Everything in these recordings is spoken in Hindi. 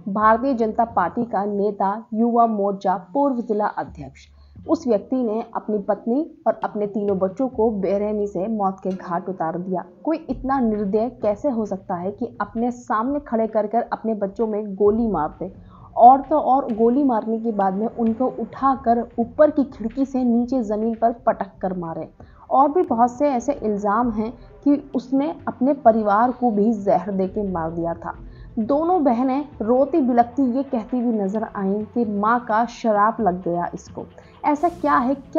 भारतीय जनता पार्टी का नेता, युवा मोर्चा पूर्व जिला अध्यक्ष, उस व्यक्ति ने अपनी पत्नी और अपने तीनों बच्चों को बेरहमी से मौत के घाट उतार दिया। कोई इतना निर्दय कैसे हो सकता है कि अपने सामने खड़े कर अपने बच्चों में गोली मार दे, और तो और गोली मारने के बाद में उनको उठाकर ऊपर की खिड़की से नीचे जमीन पर पटक कर मारे। और भी बहुत से ऐसे इल्ज़ाम हैं कि उसने अपने परिवार को भी जहर देके मार दिया था। दोनों बहनें रोती बिलखती ये कहती हुई नजर आईं कि माँ का शराब लग गया इसको। ऐसा क्या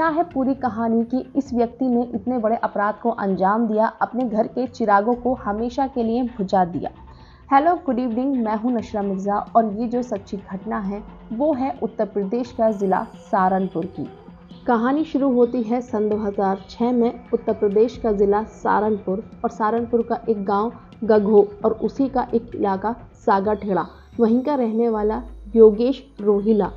है पूरी कहानी कि इस व्यक्ति ने इतने बड़े अपराध को अंजाम दिया, अपने घर के चिरागों को हमेशा के लिए बुझा दिया। हेलो, गुड इवनिंग, मैं हूं नशरा मिर्ज़ा और ये जो सच्ची घटना है वो है उत्तर प्रदेश का ज़िला सहारनपुर की। कहानी शुरू होती है सन 2006 में उत्तर प्रदेश का ज़िला सहारनपुर और सहारनपुर का एक गांव गघो और उसी का एक इलाका सागाठेड़ा, वहीं का रहने वाला योगेश रोहिला,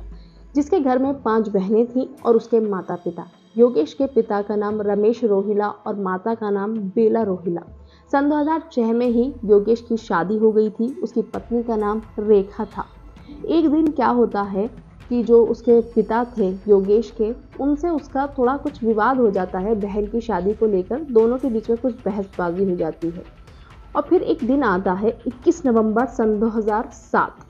जिसके घर में 5 बहनें थीं और उसके माता पिता। योगेश के पिता का नाम रमेश रोहिला और माता का नाम बेला रोहिला। सन 2006 में ही योगेश की शादी हो गई थी। उसकी पत्नी का नाम रेखा था। एक दिन क्या होता है कि जो उसके पिता थे योगेश के, उनसे उसका थोड़ा कुछ विवाद हो जाता है बहन की शादी को लेकर। दोनों के बीच में कुछ बहसबाजी हो जाती है और फिर एक दिन आता है 21 नवंबर सन 2007।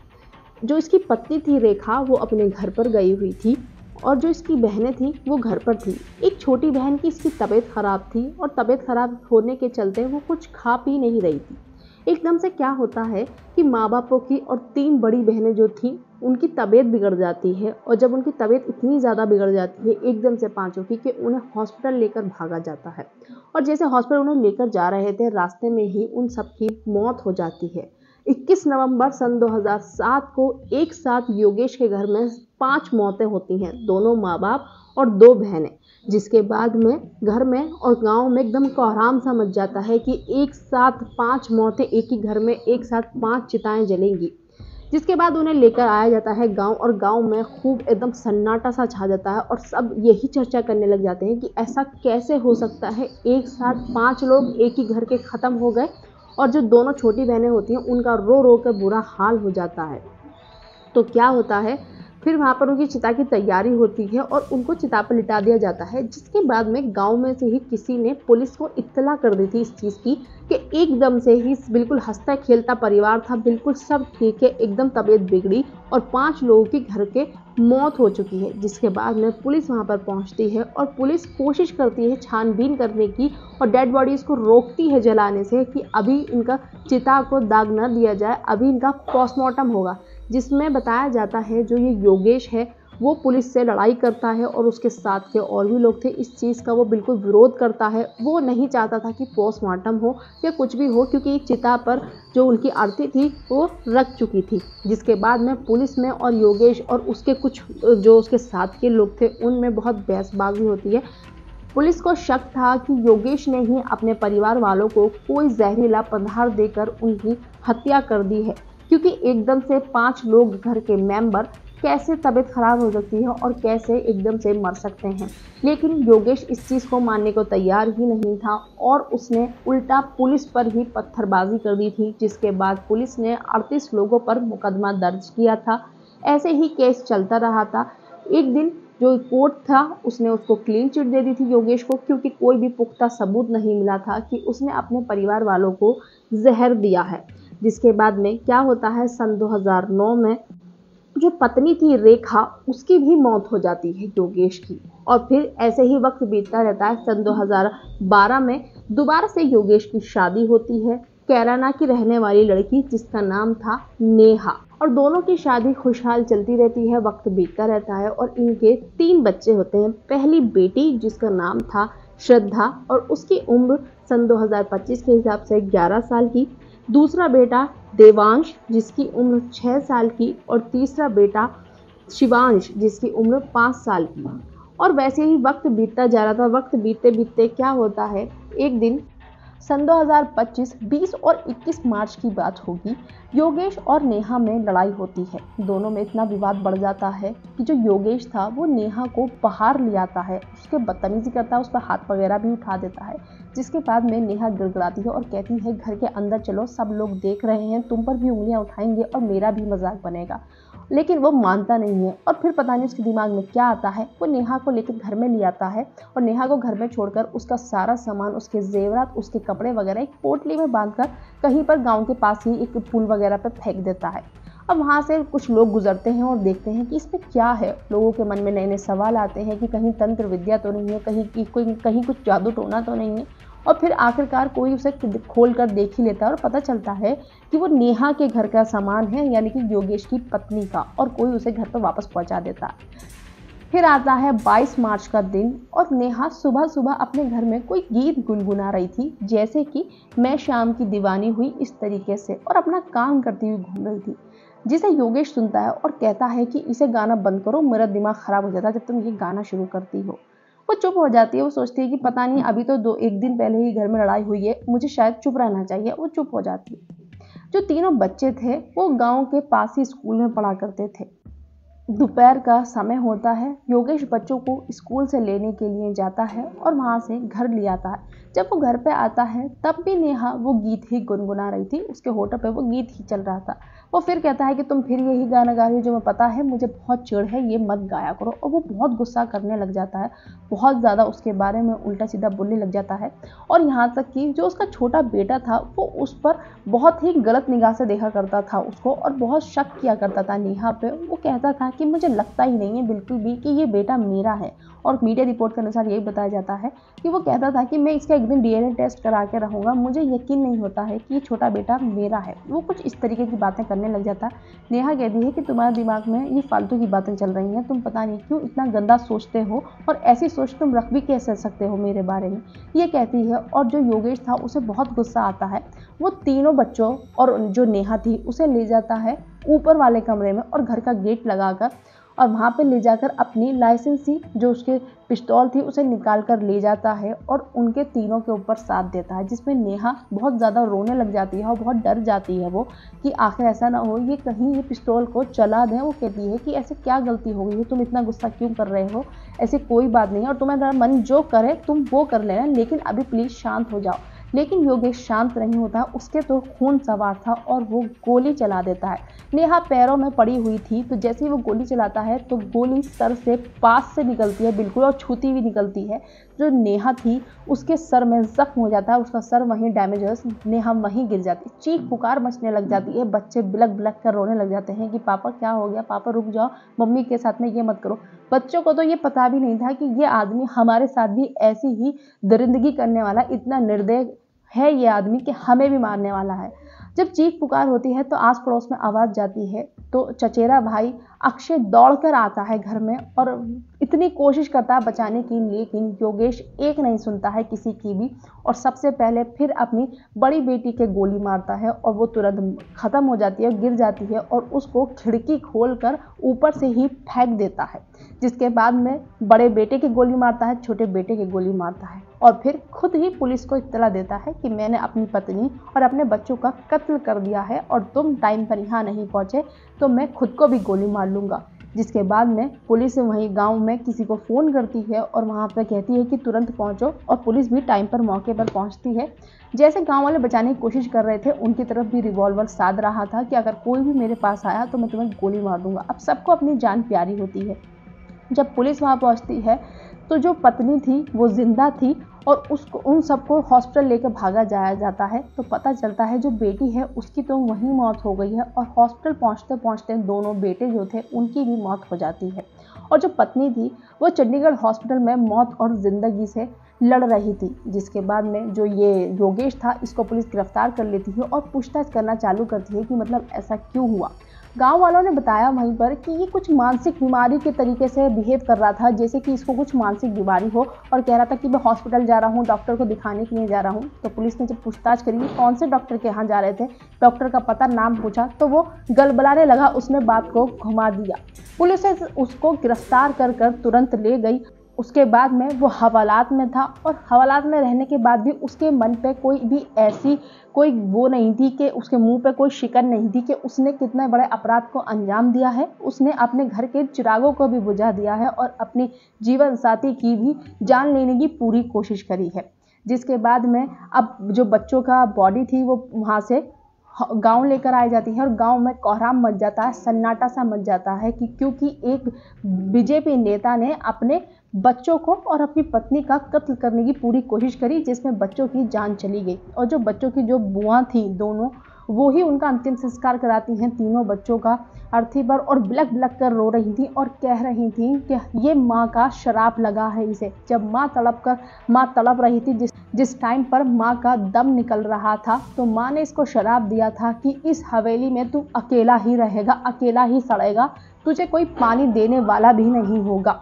जो इसकी पत्नी थी रेखा, वो अपने घर पर गई हुई थी और जो इसकी बहनें थी वो घर पर थी। एक छोटी बहन की इसकी तबीयत ख़राब थी और तबीयत ख़राब होने के चलते वो कुछ खा पी नहीं रही थी। एकदम से क्या होता है कि माँ बापों की और 3 बड़ी बहनें जो थीं उनकी तबीयत बिगड़ जाती है और जब उनकी तबीयत इतनी ज़्यादा बिगड़ जाती है एकदम से पाँचों की, कि उन्हें हॉस्पिटल लेकर भागा जाता है। और जैसे हॉस्पिटल उन्हें लेकर जा रहे थे, रास्ते में ही उन सबकी मौत हो जाती है। 21 नवंबर सन 2007 को एक साथ योगेश के घर में 5 मौतें होती हैं, दोनों माँ बाप और 2 बहनें। जिसके बाद में घर में और गांव में एकदम कोहराम सा मच जाता है कि एक साथ 5 मौतें एक ही घर में, एक साथ 5 चिताएं जलेंगी। जिसके बाद उन्हें लेकर आया जाता है गांव और गांव में खूब एकदम सन्नाटा सा छा जाता है और सब यही चर्चा करने लग जाते हैं कि ऐसा कैसे हो सकता है, एक साथ 5 लोग एक ही घर के ख़त्म हो गए। और जो दोनों छोटी बहनें होती हैं उनका रो रो कर बुरा हाल हो जाता है। तो क्या होता है, फिर वहाँ पर उनकी चिता की तैयारी होती है और उनको चिता पर लिटा दिया जाता है। जिसके बाद में गांव में से ही किसी ने पुलिस को इत्तला कर दी थी इस चीज़ की कि एकदम से ही बिल्कुल हंसता खेलता परिवार था, बिल्कुल सब ठीक है, एकदम तबीयत बिगड़ी और 5 लोगों की घर के मौत हो चुकी है। जिसके बाद में पुलिस वहाँ पर पहुँचती है और पुलिस कोशिश करती है छानबीन करने की और डेड बॉडीज़ को रोकती है जलाने से कि अभी इनका चिता को दाग न दिया जाए, अभी इनका पोस्टमार्टम होगा। जिसमें बताया जाता है जो ये योगेश है वो पुलिस से लड़ाई करता है और उसके साथ के और भी लोग थे, इस चीज़ का वो बिल्कुल विरोध करता है। वो नहीं चाहता था कि पोस्टमार्टम हो या कुछ भी हो, क्योंकि चिता पर जो उनकी आरती थी वो रख चुकी थी। जिसके बाद में पुलिस में और योगेश और उसके कुछ जो उसके साथ के लोग थे उनमें बहुत बहसबाजी होती है। पुलिस को शक था कि योगेश ने ही अपने परिवार वालों को कोई जहरीला पदार्थ देकर उनकी हत्या कर दी है, क्योंकि एकदम से 5 लोग घर के मेंबर कैसे तबीयत खराब हो सकती है और कैसे एकदम से मर सकते हैं। लेकिन योगेश इस चीज़ को मानने को तैयार ही नहीं था और उसने उल्टा पुलिस पर ही पत्थरबाजी कर दी थी। जिसके बाद पुलिस ने 38 लोगों पर मुकदमा दर्ज किया था। ऐसे ही केस चलता रहा था। एक दिन जो कोर्ट था उसने उसको क्लीन चिट दे दी थी योगेश को, क्योंकि कोई भी पुख्ता सबूत नहीं मिला था कि उसने अपने परिवार वालों को जहर दिया है। जिसके बाद में क्या होता है, सन 2009 में जो पत्नी थी रेखा, उसकी भी मौत हो जाती है योगेश की। और फिर ऐसे ही वक्त बीतता रहता है। सन 2012 में दोबारा से योगेश की शादी होती है कैराना की रहने वाली लड़की जिसका नाम था नेहा, और दोनों की शादी खुशहाल चलती रहती है। वक्त बीतता रहता है और इनके 3 बच्चे होते हैं। पहली बेटी जिसका नाम था श्रद्धा और उसकी उम्र सन 2025 के हिसाब से 11 साल की, दूसरा बेटा देवांश जिसकी उम्र 6 साल की और तीसरा बेटा शिवांश जिसकी उम्र 5 साल की। और वैसे ही वक्त बीतता जा रहा था। वक्त बीतते बीतते क्या होता है, एक दिन सन 2025 20 और 21 मार्च की बात होगी, योगेश और नेहा में लड़ाई होती है। दोनों में इतना विवाद बढ़ जाता है कि जो योगेश था वो नेहा को बाहर ले आता है, उसके बदतमीजी करता है, उस पर हाथ वगैरह भी उठा देता है। जिसके बाद में नेहा गिड़गिड़ाती है और कहती है घर के अंदर चलो, सब लोग देख रहे हैं, तुम पर भी उंगलियां उठाएंगे और मेरा भी मजाक बनेगा। लेकिन वो मानता नहीं है और फिर पता नहीं उसके दिमाग में क्या आता है, वो नेहा को लेकर घर में ले आता है और नेहा को घर में छोड़कर उसका सारा सामान, उसके जेवरात, उसके कपड़े वगैरह एक पोटली में बांधकर कहीं पर गांव के पास ही एक पुल वगैरह पर फेंक देता है। अब वहाँ से कुछ लोग गुजरते हैं और देखते हैं कि इसमें क्या है। लोगों के मन में नए नए सवाल आते हैं कि कहीं तंत्र विद्या तो नहीं है, कहीं कुछ जादू टोना तो नहीं है। और फिर आखिरकार कोई उसे खोल कर देख ही लेता है और पता चलता है कि वो नेहा के घर का सामान है, यानी कि योगेश की पत्नी का, और कोई उसे घर पर वापस पहुंचा देता है। फिर आता है 22 मार्च का दिन और नेहा सुबह सुबह अपने घर में कोई गीत गुनगुना रही थी, जैसे कि मैं शाम की दीवानी हुई, इस तरीके से, और अपना काम करती हुई घूम रही थी, जिसे योगेश सुनता है और कहता है कि इसे गाना बंद करो, मेरा दिमाग खराब हो जाता है जब तुम ये गाना शुरू करती हो। वो चुप हो जाती है। वो सोचती है कि पता नहीं, अभी तो एक दिन पहले ही घर में लड़ाई हुई है, मुझे शायद चुप रहना चाहिए। वो चुप हो जाती है। जो तीनों बच्चे थे वो गांव के पास ही स्कूल में पढ़ा करते थे। दोपहर का समय होता है। योगेश बच्चों को स्कूल से लेने के लिए जाता है और वहाँ से घर ले आता है। जब वो घर पे आता है तब भी नेहा वो गीत ही गुनगुना रही थी, उसके होठों पे वो गीत ही चल रहा था। वो फिर कहता है कि तुम फिर यही गाना गा रही हो, जो मैं पता है मुझे बहुत चिढ़ है, ये मत गाया करो। और वो बहुत गुस्सा करने लग जाता है, बहुत ज़्यादा उसके बारे में उल्टा सीधा बोलने लग जाता है। और यहाँ तक कि जो उसका छोटा बेटा था वो उस पर बहुत ही गलत निगाह से देखा करता था उसको, और बहुत शक किया करता था नेहा पे। वो कहता था कि मुझे लगता ही नहीं है बिल्कुल भी कि ये बेटा मेरा है। और मीडिया रिपोर्ट के अनुसार यही बताया जाता है कि वो कहता था कि मैं इसका एक दिन डीएनए टेस्ट करा के रहूँगा, मुझे यकीन नहीं होता है कि ये छोटा बेटा मेरा है। वो कुछ इस तरीके की बातें करने लग जाता है। नेहा कहती है कि तुम्हारे दिमाग में ये फालतू की बातें चल रही हैं, तुम पता नहीं क्यों इतना गंदा सोचते हो, और ऐसी सोच तुम रख भी कैसे सकते हो मेरे बारे में, ये कहती है। और जो योगेश था उसे बहुत गुस्सा आता है। वो तीनों बच्चों और जो नेहा थी उसे ले जाता है ऊपर वाले कमरे में और घर का गेट लगाकर, और वहाँ पे ले जाकर अपनी लाइसेंसी जो उसके पिस्तौल थी उसे निकाल कर ले जाता है और उनके तीनों के ऊपर साथ देता है, जिसमें नेहा बहुत ज़्यादा रोने लग जाती है और बहुत डर जाती है वो कि आखिर ऐसा ना हो ये कहीं ये पिस्तौल को चला दें। वो कहती है कि ऐसे क्या गलती हो गई है, तुम इतना गुस्सा क्यों कर रहे हो, ऐसे कोई बात नहीं है, और तुम्हारा मन जो करे तुम वो कर लेना, लेकिन अभी प्लीज़ शांत हो जाओ। लेकिन योगेश शांत नहीं होता, उसके तो खून सवार था और वो गोली चला देता है। नेहा पैरों में पड़ी हुई थी, तो जैसे ही वो गोली चलाता है तो गोली सर से पास से निकलती है बिल्कुल, और छूती हुई निकलती है। जो नेहा थी उसके सर में जख्म हो जाता है, उसका सर वहीं डैमेज है, नेहा वहीं गिर जाती है। चीख पुकार मचने लग जाती है, बच्चे बिलक बिलक कर रोने लग जाते हैं कि पापा क्या हो गया, पापा रुक जाओ, मम्मी के साथ में ये मत करो। बच्चों को तो ये पता भी नहीं था कि ये आदमी हमारे साथ भी ऐसी ही दरिंदगी करने वाला, इतना निर्दयी है ये आदमी कि हमें भी मारने वाला है। जब चीख पुकार होती है तो आस पड़ोस में आवाज़ जाती है, तो चचेरा भाई अक्षय दौड़कर आता है घर में और इतनी कोशिश करता है बचाने की, लेकिन योगेश एक नहीं सुनता है किसी की भी, और सबसे पहले फिर अपनी बड़ी बेटी के गोली मारता है और वो तुरंत ख़त्म हो जाती है, गिर जाती है, और उसको खिड़की खोलकर ऊपर से ही फेंक देता है। जिसके बाद में बड़े बेटे की गोली मारता है, छोटे बेटे की गोली मारता है, और फिर खुद ही पुलिस को इत्तला देता है कि मैंने अपनी पत्नी और अपने बच्चों का कत्ल कर दिया है और तुम टाइम पर यहाँ नहीं पहुँचे तो मैं खुद को भी गोली मार लूँगा। जिसके बाद में पुलिस वहीं गांव में किसी को फ़ोन करती है और वहाँ पर कहती है कि तुरंत पहुँचो, और पुलिस भी टाइम पर मौके पर पहुँचती है। जैसे गांव वाले बचाने की कोशिश कर रहे थे, उनकी तरफ भी रिवॉल्वर साध रहा था कि अगर कोई भी मेरे पास आया तो मैं तुम्हें गोली मार दूंगा। अब सबको अपनी जान प्यारी होती है। जब पुलिस वहाँ पहुँचती है तो जो पत्नी थी वो जिंदा थी और उसको उन सबको हॉस्पिटल लेकर भागा जाया जाता है। तो पता चलता है जो बेटी है उसकी तो वहीं मौत हो गई है, और हॉस्पिटल पहुँचते पहुँचते दोनों बेटे जो थे उनकी भी मौत हो जाती है। और जो पत्नी थी वो चंडीगढ़ हॉस्पिटल में मौत और ज़िंदगी से लड़ रही थी। जिसके बाद में जो ये योगेश था इसको पुलिस गिरफ्तार कर लेती है और पूछताछ करना चालू करती है कि मतलब ऐसा क्यों हुआ। गांव वालों ने बताया वहीं पर कि ये कुछ मानसिक बीमारी के तरीके से बिहेव कर रहा था, जैसे कि इसको कुछ मानसिक बीमारी हो, और कह रहा था कि मैं हॉस्पिटल जा रहा हूँ, डॉक्टर को दिखाने के लिए जा रहा हूँ। तो पुलिस ने जब पूछताछ करी कौन से डॉक्टर के यहाँ जा रहे थे, डॉक्टर का पता नाम पूछा, तो वो गलबलाने लगा, उसने बात को घुमा दिया। पुलिस उसको गिरफ्तार कर तुरंत ले गई। उसके बाद में वो हवालात में था, और हवालात में रहने के बाद भी उसके मन पे कोई भी ऐसी कोई वो नहीं थी कि उसके मुंह पे कोई शिकन नहीं थी कि उसने कितने बड़े अपराध को अंजाम दिया है। उसने अपने घर के चिरागों को भी बुझा दिया है और अपनी जीवन साथी की भी जान लेने की पूरी कोशिश करी है। जिसके बाद में अब जो बच्चों का बॉडी थी वो वहाँ से गांव लेकर आई जाती है और गांव में कोहराम मच जाता है, सन्नाटा सा मच जाता है कि क्योंकि एक बीजेपी नेता ने अपने बच्चों को और अपनी पत्नी का कत्ल करने की पूरी कोशिश करी, जिसमें बच्चों की जान चली गई। और जो बच्चों की जो बुआ थी दोनों, वो ही उनका अंतिम संस्कार कराती हैं तीनों बच्चों का अर्थी पर, और बिलख बिलख कर रो रही थी और कह रही थी कि ये माँ का शराप लगा है इसे। जब माँ तड़प रही थी, जिस टाइम पर माँ का दम निकल रहा था, तो माँ ने इसको शराप दिया था कि इस हवेली में तू अकेला ही रहेगा, अकेला ही सड़ेगा, तुझे कोई पानी देने वाला भी नहीं होगा।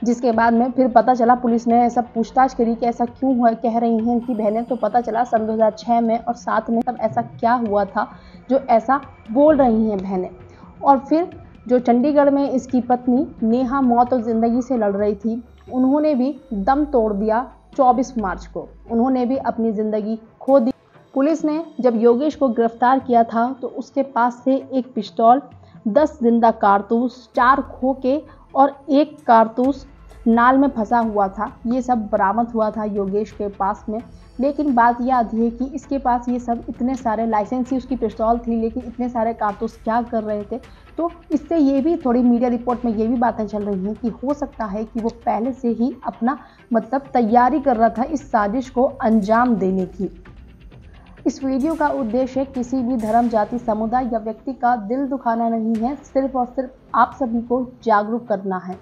जिसके बाद में फिर पता चला, पुलिस ने ऐसा पूछताछ करी कि ऐसा क्यों हुआ, कह रही हैं इनकी बहनें, तो पता चला सन 2006 में और 7 में तब ऐसा क्या हुआ था जो ऐसा बोल रही हैं बहनें। और फिर जो चंडीगढ़ में इसकी पत्नी नेहा मौत और ज़िंदगी से लड़ रही थी, उन्होंने भी दम तोड़ दिया 24 मार्च को, उन्होंने भी अपनी ज़िंदगी खो दी। पुलिस ने जब योगेश को गिरफ्तार किया था तो उसके पास से एक पिस्तौल, 10 जिंदा कारतूस, 4 खोखे और 1 कारतूस नाल में फंसा हुआ था। ये सब बरामद हुआ था योगेश के पास में। लेकिन बात यह आती है कि इसके पास ये सब इतने सारे लाइसेंस ही उसकी पिस्तौल थी, लेकिन इतने सारे कारतूस क्या कर रहे थे। तो इससे ये भी थोड़ी मीडिया रिपोर्ट में ये भी बातें चल रही हैं कि हो सकता है कि वो पहले से ही अपना तैयारी कर रहा था इस साजिश को अंजाम देने की। इस वीडियो का उद्देश्य किसी भी धर्म, जाति, समुदाय या व्यक्ति का दिल दुखाना नहीं है, सिर्फ और सिर्फ आप सभी को जागरूक करना है।